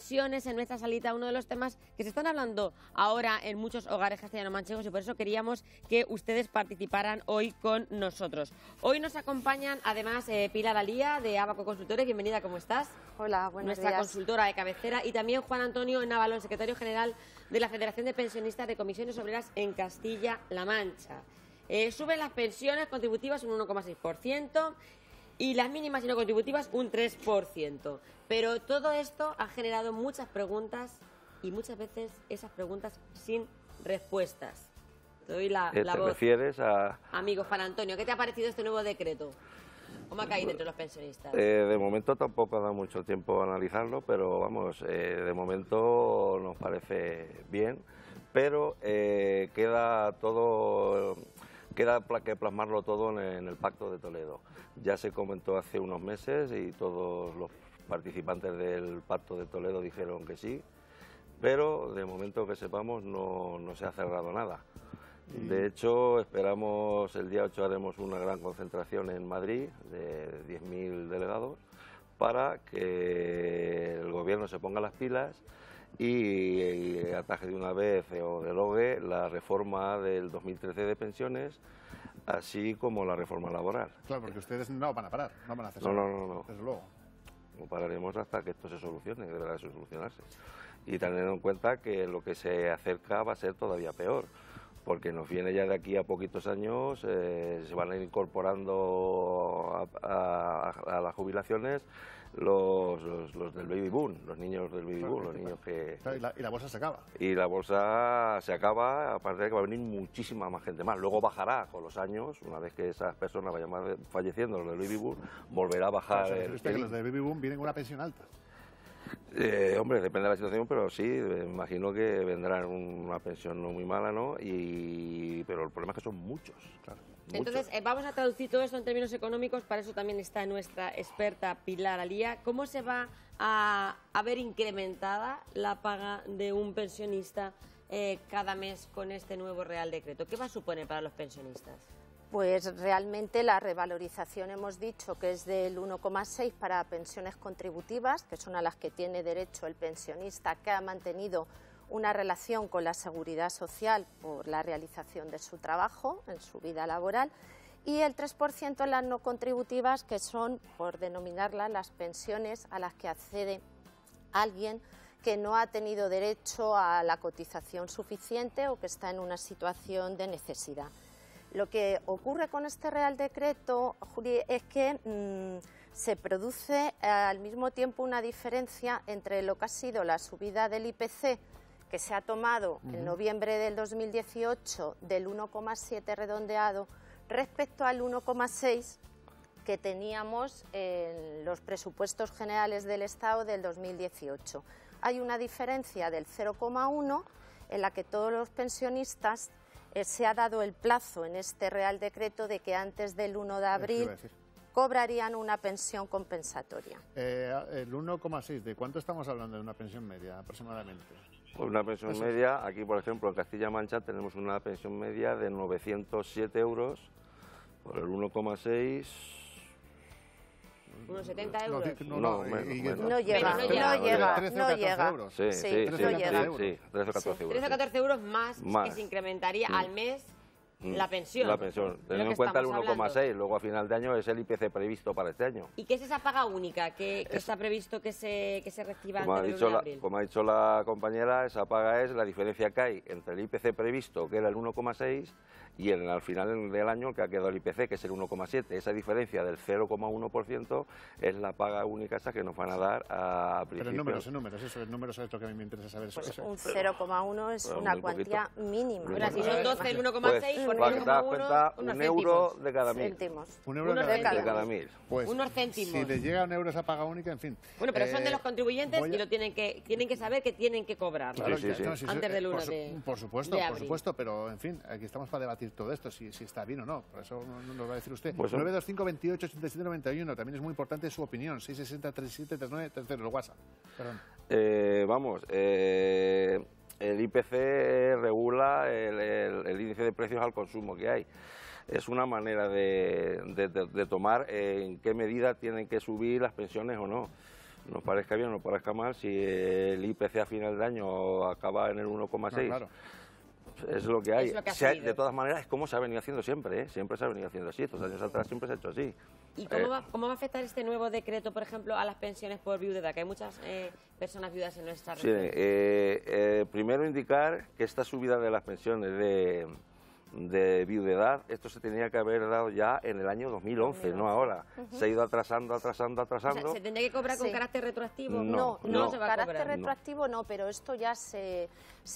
pensiones en nuestra salita, uno de los temas que se están hablando ahora en muchos hogares castellano-manchegos, y por eso queríamos que ustedes participaran hoy con nosotros. Hoy nos acompañan además Pilar Alía de Abaco Consultores. Bienvenida, ¿cómo estás? Hola, buenos días. Nuestra consultora de cabecera, y también Juan Antonio Navalón, secretario general de la Federación de Pensionistas de Comisiones Obreras en Castilla-La Mancha. Suben las pensiones contributivas un 1,6% y las mínimas y no contributivas un 3%. Pero todo esto ha generado muchas preguntas y muchas veces esas preguntas sin respuestas. Te doy la voz. ¿Te refieres a...? Amigo Juan Antonio, ¿qué te ha parecido este nuevo decreto? ¿Cómo ha caído entre los pensionistas? De momento tampoco ha dado mucho tiempo a analizarlo, pero vamos, de momento nos parece bien, pero queda que plasmarlo todo en el Pacto de Toledo. Ya se comentó hace unos meses y todos los participantes del Pacto de Toledo dijeron que sí, pero de momento que sepamos no se ha cerrado nada. De hecho, esperamos el día 8 haremos una gran concentración en Madrid de 10.000 delegados para que el gobierno se ponga las pilas y ataje de una vez o derogue la reforma del 2013 de pensiones, así como la reforma laboral. Claro, porque ustedes no van a parar, no van a hacer eso. No. Desde luego. No pararemos hasta que esto se solucione, deberá solucionarse. Y teniendo en cuenta que lo que se acerca va a ser todavía peor, porque nos viene ya de aquí a poquitos años, se van a ir incorporando a las jubilaciones los del baby boom, los niños del baby boom, los niños que... Claro, y la bolsa se acaba. Y la bolsa se acaba, aparte de que va a venir muchísima más gente más. Luego bajará con los años, una vez que esas personas vayan falleciendo, los del baby boom, volverá a bajar. Los del baby boom vienen con una pensión alta. Hombre, depende de la situación, pero sí, me imagino que vendrán una pensión no muy mala, ¿no? Pero el problema es que son muchos, claro. Entonces, vamos a traducir todo esto en términos económicos, para eso también está nuestra experta Pilar Alía. ¿Cómo se va a ver incrementada la paga de un pensionista cada mes con este nuevo Real Decreto? ¿Qué va a suponer para los pensionistas? Pues realmente la revalorización hemos dicho que es del 1,6 para pensiones contributivas, que son a las que tiene derecho el pensionista que ha mantenido una relación con la Seguridad Social por la realización de su trabajo en su vida laboral, y el 3% en las no contributivas, que son, por denominarlas, las pensiones a las que accede alguien que no ha tenido derecho a la cotización suficiente o que está en una situación de necesidad. Lo que ocurre con este Real Decreto, Juli, es que se produce al mismo tiempo una diferencia entre lo que ha sido la subida del IPC, que se ha tomado en noviembre del 2018 del 1,7 redondeado, respecto al 1,6 que teníamos en los presupuestos generales del Estado del 2018. Hay una diferencia del 0,1 en la que todos los pensionistas se ha dado el plazo en este Real Decreto de que antes del 1 de abril cobrarían una pensión compensatoria. El 1,6, ¿de cuánto estamos hablando de una pensión media aproximadamente? Pues una pensión media, aquí por ejemplo en Castilla-Mancha tenemos una pensión media de 907 euros por el 1,6... ¿Unos 70 euros? No llega. Sí, 13 o 14 euros. 13 o 14 euros más que se incrementaría al mes la pensión. La pensión, teniendo en cuenta el 1,6, luego a final de año es el IPC previsto para este año. ¿Y qué es esa paga única que está previsto que se reciba antes del 1 de abril? Como ha dicho la compañera, esa paga es la diferencia que hay entre el IPC previsto, que era el 1,6, y al final del año que ha quedado el IPC, que es el 1,7. Esa diferencia del 0,1% es la paga única esa que nos van a dar a principios. Pero en números es lo que a mí me interesa saber. Pues un 0,1 es una cuantía mínima. Pero si son 12 el 1,6, por para que te das cuenta, unos €1 de cada 1.000. Céntimos. €1 de cada 1.000. Pues, unos céntimos. Si le llega €1 esa paga única, en fin. Bueno, pero son de los contribuyentes y lo tienen que saber que tienen que cobrar. Claro, sí. Antes del 1 de abril. Por supuesto, pero en fin, aquí estamos para debatir todo esto, si está bien o no. Por eso no nos va a decir usted. Pues 925 28 87 91, también es muy importante su opinión. 660 37 39 30, el WhatsApp. Perdón. El IPC regula el índice de precios al consumo que hay. Es una manera de tomar en qué medida tienen que subir las pensiones o no. nos parezca bien o nos parezca mal, si el IPC a final de año acaba en el 1,6, No, claro. es lo que hay. Es lo que ha Se ha- subido. de todas maneras, es como se ha venido haciendo siempre, ¿eh? Siempre se ha venido haciendo así. Estos años atrás siempre se ha hecho así. ¿Y cómo va a afectar este nuevo decreto, por ejemplo, a las pensiones por viudedad? Que hay muchas personas viudas en nuestra Sí, región. primero indicar que esta subida de las pensiones de viudedad, esto se tenía que haber dado ya en el año 2011, no ahora. Se ha ido atrasando. O sea, ¿se tendría que cobrar con Sí. carácter retroactivo? No, no se va a carácter cobrar. retroactivo no, pero esto ya se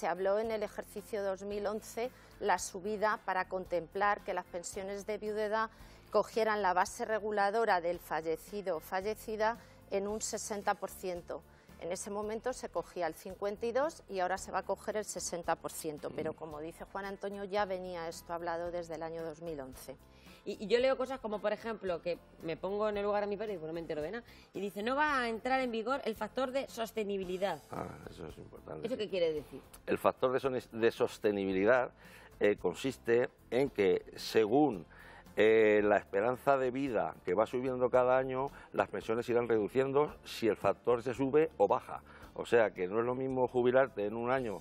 habló en el ejercicio 2011, la subida para contemplar que las pensiones de viudedad cogieran la base reguladora del fallecido o fallecida en un 60%. En ese momento se cogía el 52% y ahora se va a coger el 60%, pero como dice Juan Antonio, ya venía esto hablado desde el año 2011. Y yo leo cosas como, por ejemplo, que me pongo en el lugar de mi padre y no me entero de nada, y dice, no va a entrar en vigor el factor de sostenibilidad. Eso es importante. ¿Eso qué quiere decir? El factor de sostenibilidad consiste en que según la esperanza de vida que va subiendo cada año, las pensiones irán reduciendo si el factor se sube o baja. O sea que no es lo mismo jubilarte en un año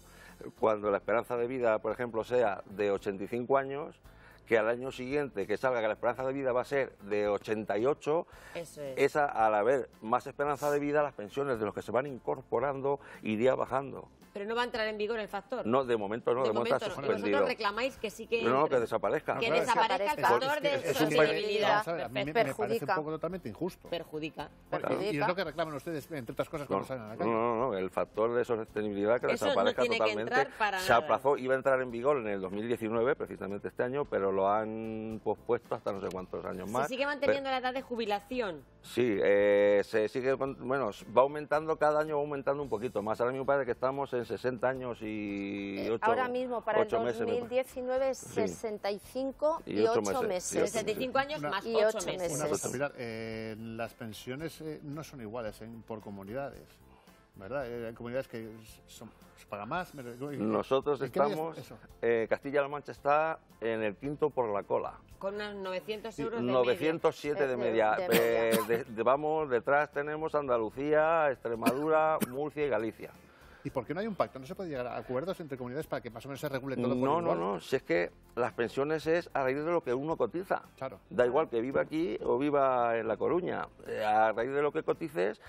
cuando la esperanza de vida, por ejemplo, sea de 85 años, que al año siguiente que salga que la esperanza de vida va a ser de 88, Eso es. esa, al haber más esperanza de vida, las pensiones de los que se van incorporando iría bajando. Pero no va a entrar en vigor el factor. No, de momento no, de momento está no. Y suspendido. vosotros reclamáis que sí que No, entre. que desaparezca. Que No, claro, desaparezca el desaparezca. factor de Es un sostenibilidad. Vamos a ver, a mí me parece un Perjudica. poco totalmente injusto. Perjudica. Perjudica. Y es lo que reclaman ustedes, entre otras cosas, cuando salen a la calle. No, el factor de sostenibilidad que Eso desaparezca no tiene que totalmente. entrar para Se nada. aplazó, iba a entrar en vigor en el 2019, precisamente este año, pero lo han pospuesto hasta no sé cuántos años más. Se sigue manteniendo la edad de jubilación. Sí, se sigue, bueno, va aumentando cada año, va aumentando un poquito más. Ahora mismo parece que estamos en 60 años y 8 Ahora mismo, para el meses. 2019, Sí. 65 Y y ocho 8 meses. meses. Y ocho 65 años Una- más y 8 ocho meses. meses. Una cosa, Pilar, las pensiones no son iguales por comunidades, ¿verdad? Hay comunidades que se paga más. Nosotros ¿En qué medida estamos, eso? Castilla-La Mancha está en el quinto por la cola. Con unos 900 euros de 907 de media. De media. Vamos, detrás tenemos Andalucía, Extremadura, Murcia y Galicia. ¿Y por qué no hay un pacto? ¿No se puede llegar a acuerdos entre comunidades para que más o menos se regule todo por No, igual? no, si es que las pensiones es a raíz de lo que uno cotiza. Claro. Da igual que viva aquí o viva en La Coruña. A raíz de lo que cotices,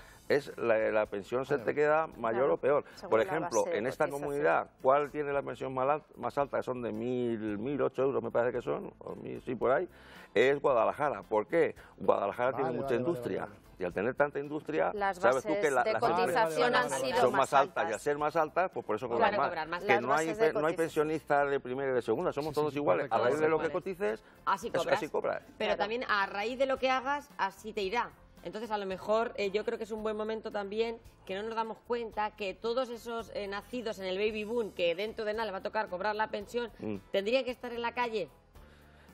la pensión se te queda mayor Claro, o peor. según Por la ejemplo, base de en esta cotización. comunidad, ¿cuál tiene la pensión más alta? Que son de 1.008 euros, me parece que son, o 1.000, sí, por ahí. Es Guadalajara. ¿Por qué? Guadalajara tiene mucha industria. Y al tener tanta industria, Las sabes tú bases que de las cotización han vale, sido son más altas. Y al altas. ser más altas, pues por eso cobran Claro, más. cobrar más. Que Las no hay, bases de no hay cotización. pensionistas de primera y de segunda, somos Sí, todos sí, iguales. A correcto, raíz de lo que correcto. cotices, Así eso cobras. así cobras. Pero Claro. también a raíz de lo que hagas, así te irá. Entonces, a lo mejor yo creo que es un buen momento también que no nos damos cuenta que todos esos nacidos en el baby boom, que dentro de nada le va a tocar cobrar la pensión, tendrían que estar en la calle.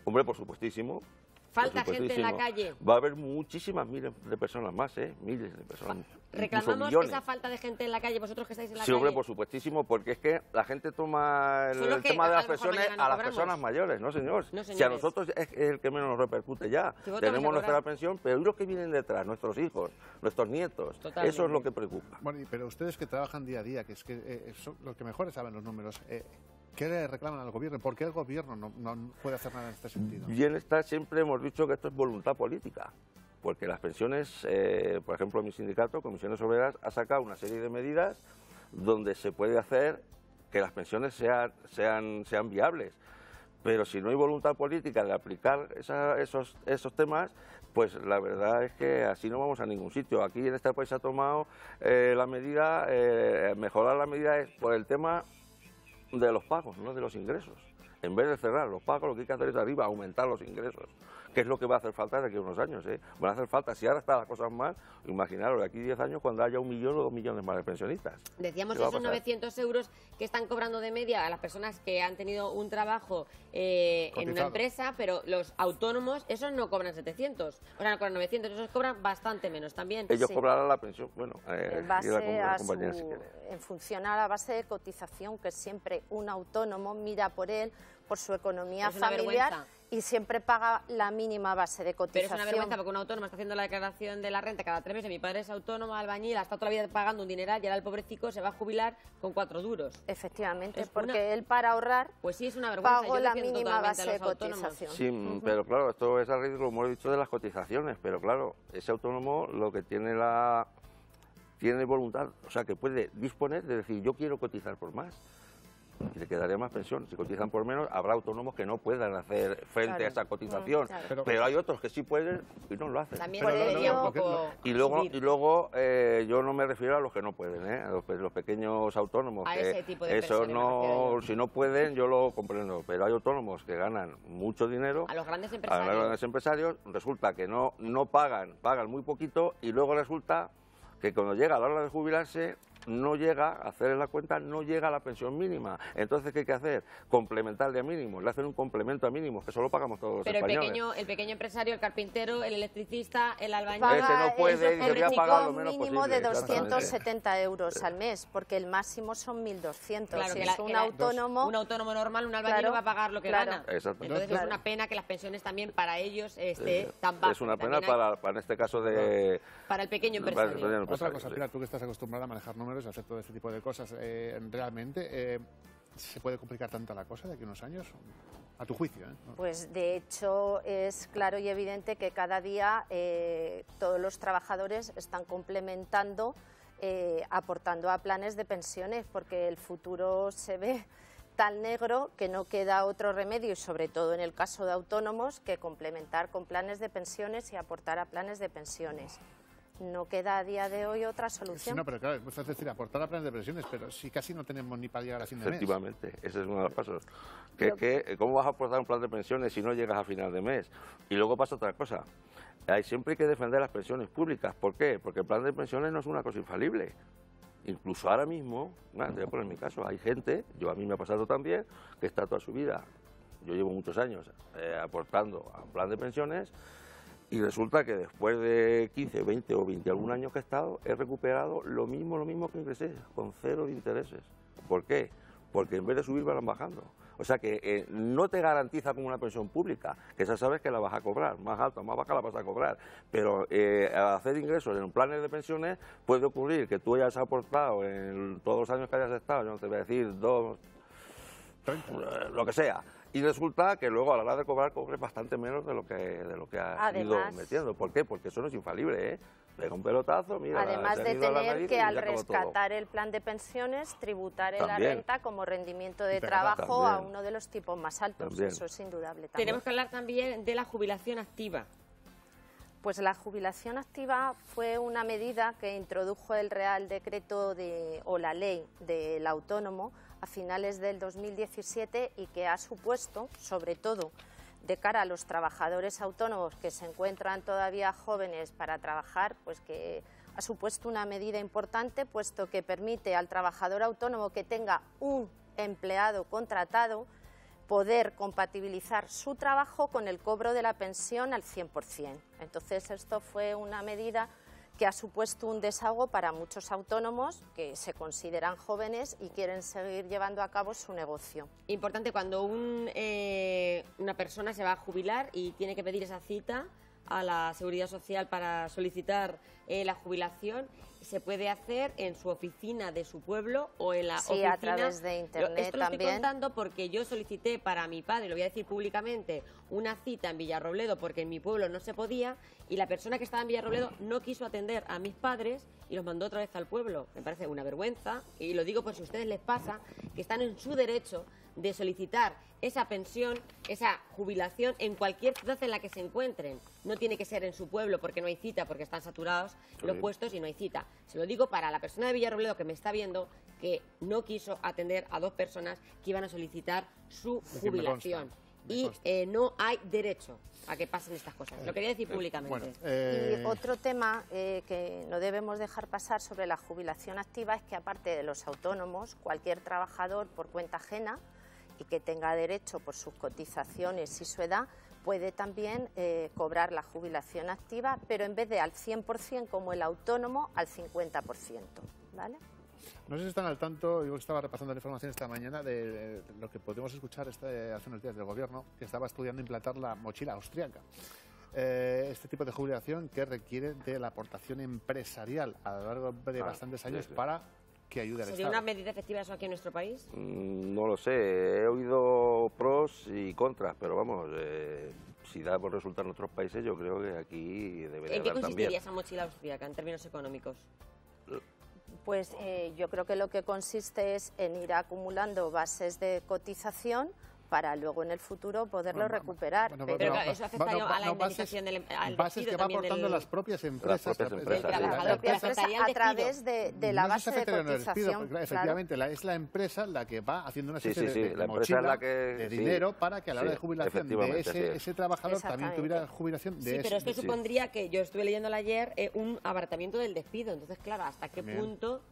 Hombre, por supuestísimo. Falta por gente en la supuestísimo. calle. Va a haber muchísimas miles de personas más, miles de personas. incluso Reclamamos millones. esa falta de gente en la calle, vosotros que estáis en la Sí, calle. hombre, por supuestísimo, porque es que la gente toma Solo el que tema de a las lo mejor pensiones mañana no a las cobramos. personas mayores, ¿no, señor? No, Si a señores. nosotros es el que menos nos repercute ya. Si vosotros vais Tenemos a nuestra cobrar. pensión, pero ¿y los que vienen detrás? Nuestros hijos, nuestros nietos. Totalmente. Eso es lo que preocupa. Bueno, pero ustedes que trabajan día a día, que es que son los que mejores saben los números, ¿qué le reclaman al gobierno? ¿Por qué el gobierno no puede hacer nada en este sentido? Bienestar, siempre hemos dicho que esto es voluntad política, porque las pensiones, por ejemplo, mi sindicato, Comisiones Obreras, ha sacado una serie de medidas donde se puede hacer que las pensiones sean viables. Pero si no hay voluntad política de aplicar esos temas, pues la verdad es que así no vamos a ningún sitio. Aquí en este país se ha tomado la medida, mejorar la medida es por el tema de los pagos, no de los ingresos. En vez de cerrar los pagos, lo que hay que hacer es arriba, aumentar los ingresos, que es lo que va a hacer falta de aquí a unos años. Van a hacer falta, si ahora están las cosas mal, imaginaros de aquí a 10 años cuando haya 1 millón o 2 millones más de pensionistas. Decíamos ¿Qué va a esos pasar? 900 euros que están cobrando de media a las personas que han tenido un trabajo en una Cotizado. empresa, pero los autónomos, esos no cobran 700, o sea, no cobran 900, esos cobran bastante menos también. Ellos Sí. cobrarán la pensión, bueno, En y base la a compañera su, si quiere. en función a la base de cotización que siempre un autónomo mira por él, por su economía Es una familiar vergüenza. y siempre paga la mínima base de Pero es cotización. una vergüenza porque un autónomo está haciendo la declaración de la renta cada 3 meses. Mi padre es autónomo, albañil, ha estado toda la vida pagando un dineral y ahora el pobrecito se va a jubilar con 4 duros. Efectivamente, Es porque él para ahorrar Pues sí, es una vergüenza. pagó Yo la defiendo mínima totalmente a base de los autónomos. cotización. Sí, pero claro, esto es a raíz, como he dicho, de las cotizaciones. Pero claro, ese autónomo lo que tiene voluntad, o sea, que puede disponer de decir, yo quiero cotizar por más. Y le quedaría más pensión. Si cotizan por menos, habrá autónomos que no puedan hacer frente Claro. a esa cotización. Claro. Pero hay otros que sí pueden y no lo hacen. También Pero debería no, un poco Y luego, subir. yo no me refiero a los que no pueden, a los pequeños autónomos. A que ese tipo de eso personas me refiero no, yo. si no pueden, yo lo comprendo. Pero hay autónomos que ganan mucho dinero. A los grandes A los empresarios. grandes empresarios resulta que no pagan muy poquito y luego resulta que cuando llega la hora de jubilarse no llega a hacer la cuenta, no llega a la pensión mínima. Entonces, ¿qué hay que hacer? Complementarle a mínimos, le hacen un complemento a mínimos, que solo pagamos todos los Pero españoles. el pequeño empresario, el carpintero, el electricista, el albañil... Ese no puede esos y debería un pagar lo menos mínimo posible, de exactamente. 270 euros al mes, porque el máximo son 1.200. Claro, Si que es la- un que la- autónomo, Un autónomo normal, un albañil Claro, va a pagar lo que claro. gana. Exacto. Entonces Claro. es una pena que las pensiones también para ellos esté tan bajas. Es una pena También hay- para en este caso de... para el pequeño para el empresario. pequeño Otra empresario, cosa, sí. Pilar, tú que estás acostumbrada a manejar números y hacer todo este tipo de cosas, ¿realmente se puede complicar tanto la cosa de aquí a unos años? A tu juicio, ¿eh? pues de hecho es claro y evidente que cada día todos los trabajadores están complementando, aportando a planes de pensiones, porque el futuro se ve tan negro que no queda otro remedio, y sobre todo en el caso de autónomos, que complementar con planes de pensiones y aportar a planes de pensiones. No queda a día de hoy otra Sí, solución. no, pero claro, es decir, aportar a planes de pensiones, pero si casi no tenemos ni para llegar a fin de mes. Efectivamente, ese es uno de los pasos. Lo- ¿Cómo vas a aportar un plan de pensiones si no llegas a final de mes? Y luego pasa otra cosa. Siempre hay que defender las pensiones públicas. ¿Por qué? Porque el plan de pensiones no es una cosa infalible. Incluso ahora mismo, te voy a poner mi caso, hay gente, a mí me ha pasado también, que está toda su vida, yo llevo muchos años aportando a un plan de pensiones, y resulta que después de 15, 20 o 20 algún años que he estado, he recuperado lo mismo que ingresé, con 0 de intereses. ¿Por qué? Porque en vez de subir van bajando. O sea que no te garantiza como una pensión pública, que ya sabes que la vas a cobrar, más alta, más baja la vas a cobrar. Pero al hacer ingresos en planes de pensiones puede ocurrir que tú hayas aportado en todos los años que hayas estado, yo no te voy a decir 2, lo que sea. Y resulta que luego a la hora de cobrar cobres bastante menos de lo que has ido Además- metiendo. ¿Por qué? Porque eso no es infalible, ¿eh? Pega un pelotazo, mira, Además se ha de ido a la tener nariz que y al se acabó todo. rescatar el plan de pensiones, tributar en la También. renta como rendimiento de También. trabajo a También. uno de los tipos más altos. También. Eso es indudable también. Tenemos que hablar también de la jubilación activa. Pues la jubilación activa fue una medida que introdujo el Real Decreto o la Ley del Autónomo a finales del 2017 y que ha supuesto, sobre todo de cara a los trabajadores autónomos que se encuentran todavía jóvenes para trabajar, pues que ha supuesto una medida importante, puesto que permite al trabajador autónomo que tenga un empleado contratado poder compatibilizar su trabajo con el cobro de la pensión al 100%. Entonces, esto fue una medida que ha supuesto un desahogo para muchos autónomos que se consideran jóvenes y quieren seguir llevando a cabo su negocio. Importante cuando una persona se va a jubilar y tiene que pedir esa cita a la Seguridad Social para solicitar la jubilación, se puede hacer en su oficina de su pueblo o en la Sí, oficina. a través de Internet Esto lo estoy también. contando porque yo solicité para mi padre, lo voy a decir públicamente, una cita en Villarrobledo porque en mi pueblo no se podía y la persona que estaba en Villarrobledo no quiso atender a mis padres y los mandó otra vez al pueblo. Me parece una vergüenza y lo digo por si a ustedes les pasa, que están en su derecho de solicitar esa pensión, esa jubilación en cualquier ciudad en la que se encuentren. No tiene que ser en su pueblo porque no hay cita, porque están saturados los puestos y no hay cita. Se lo digo para la persona de Villarrobledo que me está viendo, que no quiso atender a 2 personas que iban a solicitar su Es que me jubilación. consta, me Y consta. no hay derecho a que pasen estas cosas. Lo quería decir públicamente. Bueno, Y otro tema que no debemos dejar pasar sobre la jubilación activa es que, aparte de los autónomos, cualquier trabajador por cuenta ajena y que tenga derecho por sus cotizaciones y su edad, puede también cobrar la jubilación activa, pero en vez de al 100% como el autónomo, al 50%, ¿vale? No sé si están al tanto, yo estaba repasando la información esta mañana de lo que pudimos escuchar hace unos días del Gobierno, que estaba estudiando implantar la mochila austríaca. Este tipo de jubilación que requiere de la aportación empresarial a lo largo de bastantes años para que ayude al Estado. ¿Sería una medida efectiva eso aquí en nuestro país? No lo sé, he oído pros y contras, pero vamos, si da por resultado en otros países, yo creo que aquí debería dar también. ¿En qué consistiría esa mochila austríaca en términos económicos? Pues yo creo que lo que consiste es en ir acumulando bases de cotización para luego en el futuro poderlo recuperar. Pero claro, eso afectaría a la indemnización del bases que va aportando las propias empresas. A través de la base de cotización. Efectivamente, es la empresa la que va haciendo una especie de mochila de dinero para que a la hora de jubilación de ese trabajador también tuviera jubilación de ese. Sí, pero esto supondría que, yo estuve leyéndolo ayer, un abaratamiento del despido. Entonces, claro, ¿hasta qué punto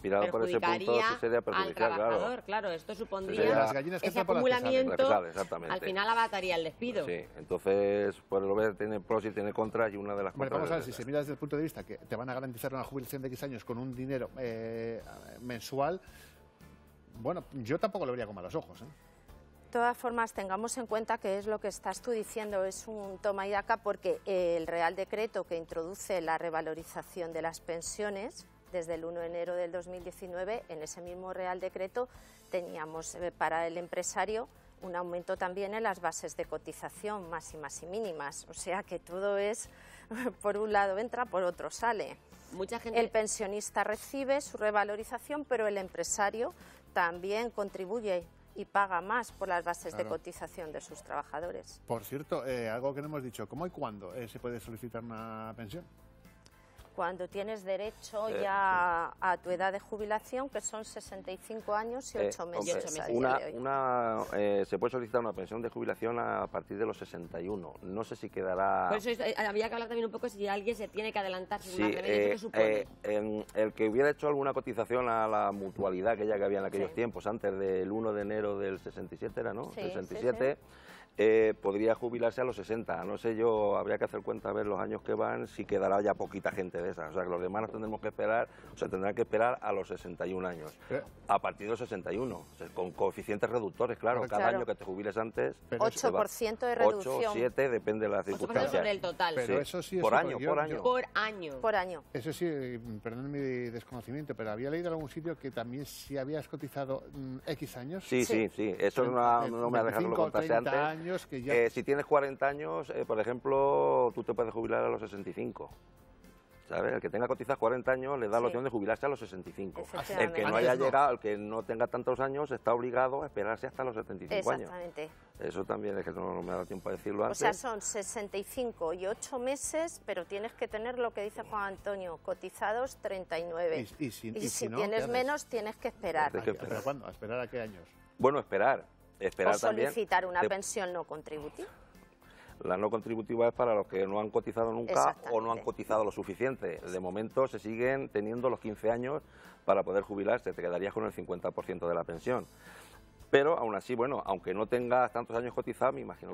mirado por ese punto, sería perjudicial, al trabajador? Claro, esto supondría ese acumulamiento, al final abarataría el despido. Sí, entonces, por lo menos tiene pros y tiene contras, y una de las contras... Vamos a ver, si se mira desde el punto de vista que te van a garantizar una jubilación de X años con un dinero mensual, bueno, yo tampoco lo vería con malos ojos, De todas formas, tengamos en cuenta que es lo que estás tú diciendo, es un toma y daca, porque el Real Decreto que introduce la revalorización de las pensiones desde el 1 de enero del 2019, en ese mismo Real Decreto teníamos para el empresario un aumento también en las bases de cotización máximas y mínimas. O sea que todo es, por un lado entra, por otro sale. Mucha gente... El pensionista recibe su revalorización, pero el empresario también contribuye y paga más por las bases de cotización de sus trabajadores. Por cierto, algo que no hemos dicho, ¿cómo y cuándo se puede solicitar una pensión? Cuando tienes derecho ya a tu edad de jubilación, que son 65 años y 8 meses. Se puede solicitar una pensión de jubilación a partir de los 61. No sé si quedará... Por eso había que hablar también un poco si alguien se tiene que adelantar. ¿Qué supone? El que hubiera hecho alguna cotización a la mutualidad aquella que había en aquellos tiempos, antes del 1 de enero del 67, era, ¿no? 67... podría jubilarse a los 60, no sé yo, habría que hacer cuenta a ver los años que van, si quedará ya poquita gente de esas, o sea que los demás nos tendremos que esperar, o sea, tendrán que esperar a los 61 años, a partir de los 61, o sea, con coeficientes reductores, claro, cada año que te jubiles antes... 8% de reducción. 8, 7, depende de las circunstancias. 8% sobre el total. Pero eso sí, por año. Por año. Eso sí, perdón mi desconocimiento, pero había leído en algún sitio que también si habías cotizado X años... Sí, eso no me ha dejado, lo contaste antes. Si tienes 40 años, por ejemplo, tú te puedes jubilar a los 65. ¿Sabes? El que tenga cotizado 40 años le da la opción de jubilarse a los 65. El que no haya llegado, el que no tenga tantos años, está obligado a esperarse hasta los 75 años. Eso también es que no me ha dado tiempo a decirlo antes. O sea, son 65 y 8 meses, pero tienes que tener lo que dice Juan Antonio, cotizados 39. Y si no, tienes menos, tienes que esperar. ¿Pero cuándo? ¿A esperar a qué años? Bueno, esperar o solicitar una pensión no contributiva. La no contributiva es para los que no han cotizado nunca o no han cotizado lo suficiente. De momento se siguen teniendo los 15 años para poder jubilarse, te quedarías con el 50% de la pensión. Pero aún así, bueno, aunque no tengas tantos años cotizados, me imagino,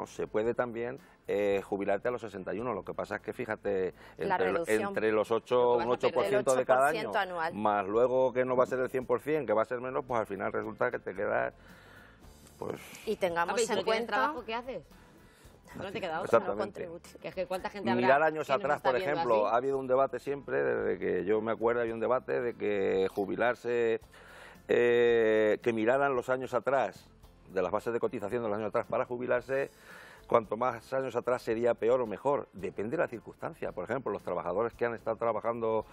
se puede también jubilarte a los 61. Lo que pasa es que, fíjate, entre los 8, un 8% de cada año, anual, más luego que no va a ser el 100%, que va a ser menos, pues al final resulta que te quedas... Pues... Y tengamos en cuenta... ¿El trabajo que haces? No te queda otra. Exactamente. ¿Cuánta gente habrá? Mirar años atrás, por ejemplo, ha habido un debate siempre, desde que yo me acuerdo, había un debate de que jubilarse, que miraran los años atrás, de las bases de cotización de los años atrás para jubilarse, cuanto más años atrás sería peor o mejor. Depende de la circunstancia. Por ejemplo, los trabajadores que han estado trabajando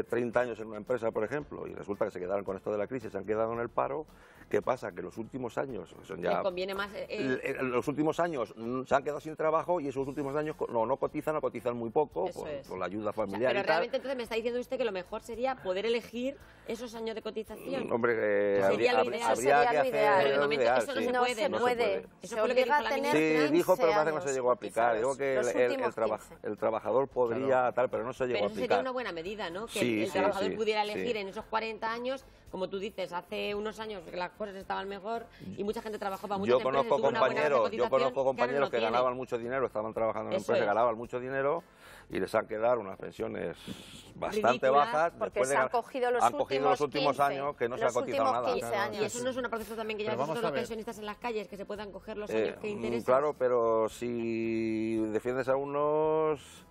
30 años en una empresa, por ejemplo, y resulta que se quedaron con esto de la crisis, se han quedado en el paro. ¿Qué pasa? Que los últimos años son ya... Les conviene más... Los últimos años se han quedado sin trabajo y esos últimos años no cotizan muy poco por la ayuda familiar. Pero realmente entonces me está diciendo usted que lo mejor sería poder elegir esos años de cotización. Hombre, habría que hacer... Pero de momento eso no se puede. Eso fue lo que dijo la ministra. Sí, dijo, pero parece que no se llegó a aplicar. Digo que el trabajador podría tal, pero no se llegó a aplicar. Pero eso sería una buena medida, ¿no? Que el trabajador pudiera elegir en esos 40 años, como tú dices, hace unos años que las cosas estaban mejor y mucha gente trabajó para muchas empresas. Yo conozco compañeros que ganaban mucho dinero, estaban trabajando en empresas, ganaban mucho dinero y les han quedado unas pensiones bastante ridículas, bajas. porque después se han cogido los últimos 15 años que no se ha los cotizado últimos nada. 15 años. Y eso no es un proceso también que Pero llevan vamos vosotros a los ver. pensionistas en las calles, que se puedan coger los años que interesan. Claro, pero si defiendes a unos,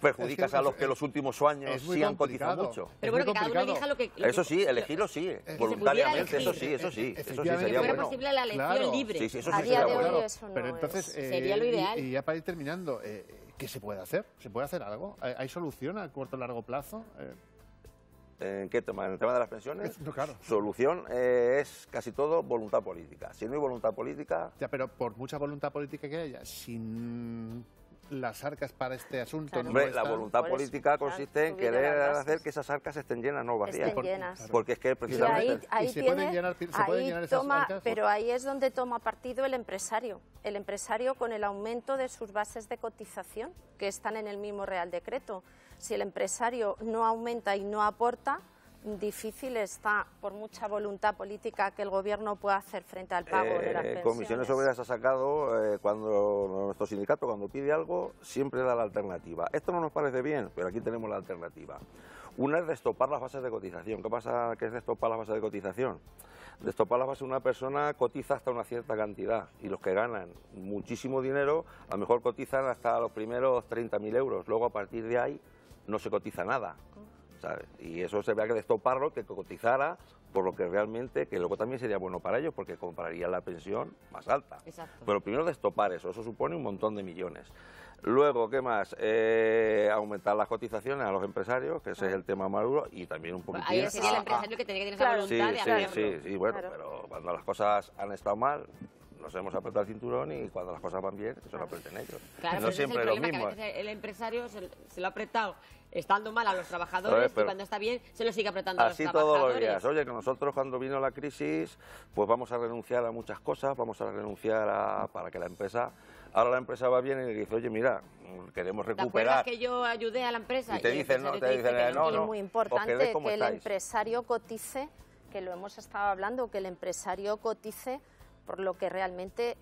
perjudicas Es que a los que los últimos años es muy sí han cotizado complicado. mucho. Pero Es bueno, muy que cada uno complicado. elija lo que... Eso sí, elegirlo sí, pudiera voluntariamente, elegir. eso sí Efectivamente. sería fuera bueno. posible la elección Claro. libre. Sí, eso A sí día sería de hoy bueno. eso no Pero entonces, Sería lo ideal. Y ya para ir terminando, ¿qué se puede hacer? ¿Se puede hacer algo? ¿Hay solución a corto o largo plazo? ¿En qué tema? ¿En el tema de las pensiones? No, claro. Solución es casi todo voluntad política. Si no hay voluntad política, Ya, pero por mucha voluntad política que haya, sin las arcas para este asunto... Claro. no hombre, la están- voluntad Por eso, política claro, consiste en subir querer las bases. hacer que esas arcas estén llenas, no vacías. Estén llenas. Porque es que Y precisamente... ahí se pueden tiene, llenar- se pueden ahí llenar esas toma, arcas. pero ahí es donde toma partido el empresario. El empresario con el aumento de sus bases de cotización, que están en el mismo Real Decreto. Si el empresario no aumenta y no aporta, difícil está, por mucha voluntad política, que el Gobierno pueda hacer frente al pago de las pensiones. Comisiones Obreras ha sacado, cuando nuestro sindicato cuando pide algo, siempre da la alternativa. Esto no nos parece bien, pero aquí tenemos la alternativa. Una es destopar las bases de cotización. ¿Qué pasa que es destopar las bases de cotización? Destopar las bases, una persona cotiza hasta una cierta cantidad y los que ganan muchísimo dinero, a lo mejor cotizan hasta los primeros 30.000 euros. Luego, a partir de ahí, no se cotiza nada, ¿sabes? Y eso se vea que destoparlo, que cotizara por lo que realmente, que luego también sería bueno para ellos, porque comprarían la pensión más alta. Exacto. Pero primero destopar eso supone un montón de millones. Luego, ¿qué más? Aumentar las cotizaciones a los empresarios, que ese es el tema más duro, y también un poquitín... Ahí sería el empresario que tiene que tener esa Claro. voluntad de hacerlo. Sí, bueno, Claro. pero cuando las cosas han estado mal, nos hemos apretado el cinturón y cuando las cosas van bien, que se lo aprieten ellos. Claro, no pero ese es siempre el lo problema, mismo. que a veces el empresario se lo ha apretado estando mal a los trabajadores A ver, pero- y cuando está bien se lo sigue apretando a los Así trabajadores. todos los días. Oye, que nosotros cuando vino la crisis, pues vamos a renunciar a muchas cosas, vamos a renunciar para que la empresa... Ahora la empresa va bien y le dice, oye, mira, queremos ¿Te acuerdas recuperar. que yo ayudé a la empresa? Y te el dicen, no, empresario te dice dicen, que no, Y no. muy os importante quedéis como que el estáis. empresario cotice, que lo hemos estado hablando, que el empresario cotice por lo que realmente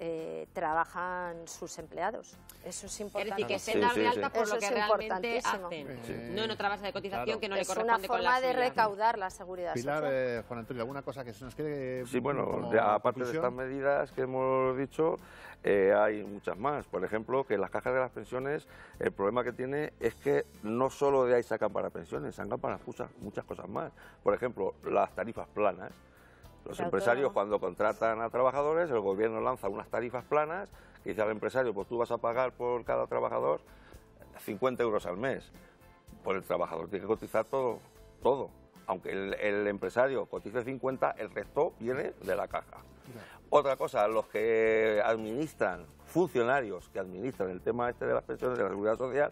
trabajan sus empleados. Eso es Es importante. decir, que Sí, se dan sí, de sí. alta por Eso lo que es realmente importantísimo. hacen, no en otra base de cotización Claro. que no le Es una corresponde con la forma de suya. recaudar la seguridad Pilar, social. Juan Antonio, ¿alguna cosa que se nos quede? Sí, bueno, como aparte de conclusión? estas medidas que hemos dicho, hay muchas más. Por ejemplo, que las cajas de las pensiones, el problema que tiene es que no solo de ahí sacan para pensiones, sacan para muchas cosas más. Por ejemplo, las tarifas planas. Los Claro, empresarios todo. cuando contratan a trabajadores, el gobierno lanza unas tarifas planas que dice al empresario, pues tú vas a pagar por cada trabajador 50 euros al mes. Pues el trabajador tiene que cotizar todo. Aunque el empresario cotice 50, el resto viene de la caja. Otra cosa, los que administran, funcionarios que administran el tema este de las pensiones, de la seguridad social,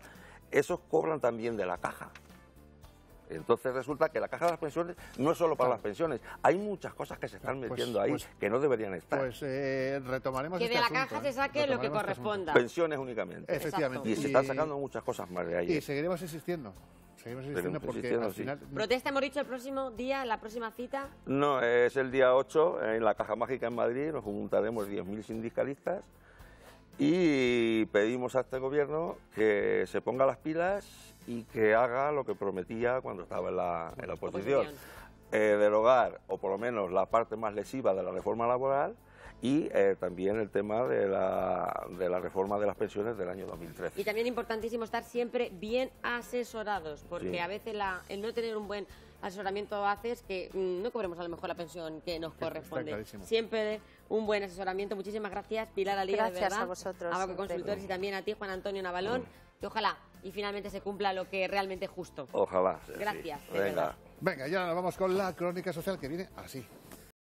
esos cobran también de la caja. Entonces resulta que la caja de las pensiones no es solo para las pensiones, hay muchas cosas que se están metiendo ahí que no deberían estar. Pues retomaremos Que este de la asunto, caja se saque lo que Retomaremos este corresponda. Pensiones únicamente. Efectivamente. Y se están sacando muchas cosas más de ahí. Y seguiremos insistiendo. Seguiremos insistiendo porque insistiendo, al sí. final... Protesta, hemos dicho, el próximo día, la próxima cita. No, es el día 8 en la Caja Mágica en Madrid, nos juntaremos 10.000 sindicalistas y pedimos a este gobierno que se ponga las pilas y que haga lo que prometía cuando estaba en la oposición. Derogar, o por lo menos la parte más lesiva de la reforma laboral y también el tema de la reforma de las pensiones del año 2013. Y también importantísimo estar siempre bien asesorados, porque Sí. a veces el no tener un buen asesoramiento hace es que no cobremos a lo mejor la pensión que nos corresponde. clarísimo. Siempre un buen asesoramiento. Muchísimas gracias, Pilar Alía, de Gracias verdad. a vosotros, Abaco siempre. Consultores, y también a ti, Juan Antonio Navalón, que ojalá y finalmente se cumpla lo que realmente es justo. Ojalá. Sí, Gracias, sí. de Venga. verdad. Venga, ya nos vamos con la crónica social que viene así.